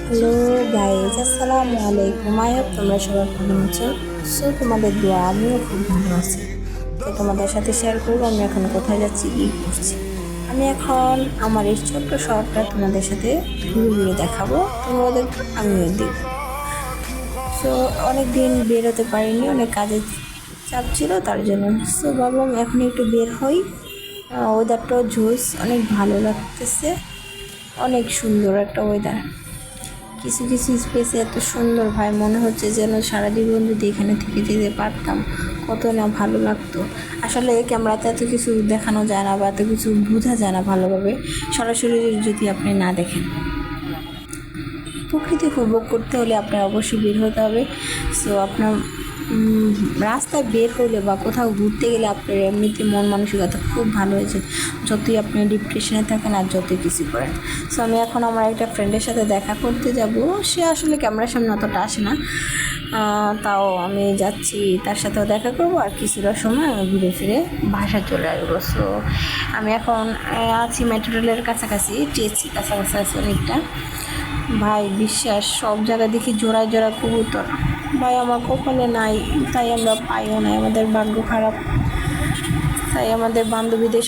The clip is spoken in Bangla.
হ্যালো গাইজ, আসসালামু আলাইকুম। আই হোপ তোমরা সবাই ভালো আছো। সো তোমাদের দোয়া আমিও খুব ভালো আছি। তো তোমাদের সাথে শেয়ার করবো আমি এখন কোথায় যাচ্ছি, কী করছি। আমি এখন আমার এই ছোট্ট শহরটা তোমাদের সাথে ঘুরে ঘুরে দেখাবো, তোমরাও দেখবো আমিও দেখবো। সো অনেক দিন বেরোতে পারিনি, অনেক কাজের চাপ ছিল তার জন্য। সো ভাবলাম এখন একটু বের হই। ওয়েদারটাও জোস, অনেক ভালো লাগতেছে, অনেক সুন্দর একটা ওয়েদার। কিছু কিছু স্পেসে এত সুন্দর ভাই, মনে হচ্ছে যেন সারা জীবন যদি এখানে থেকে যেতে পারতাম কত না ভালো লাগতো। আসলে ক্যামেরাতে এত কিছু দেখানো যায় না বা এত কিছু বোঝা যায় না ভালোভাবে, সরাসরি যদি আপনি না দেখেন। প্রকৃতি উপভোগ করতে হলে আপনার অবশ্যই বের হতে হবে। সো আপনার রাস্তায় বের হলে বা কোথাও ঘুরতে গেলে আপনার এমনিতে মন মানসিকতা খুব ভালো হয়েছে, যতই আপনি ডিপ্রেশনে থাকেন আর যতই কিছু করেন। সো আমি এখন আমার একটা ফ্রেন্ডের সাথে দেখা করতে যাব। সে আসলে ক্যামেরার সামনে অতটা আসে না, তাও আমি যাচ্ছি, তার সাথেও দেখা করবো আর কিছুটা সময় আমি ঘুরে ফিরে বাসায় চলে আসবো। সো আমি এখন আছি মেট্রো রেলের কাছাকাছি, টিএসসি কাছাকাছি আছে অনেকটা। ভাই বিশ্বাস, সব জায়গায় দেখি জোড়ায় জোড়া কবুতর। ভাই আমার কপালে নাই, তাই আমরা পাইও নাই, আমাদের ভাগ্য খারাপ। তাই আমাদের বান্ধবীদের সাথে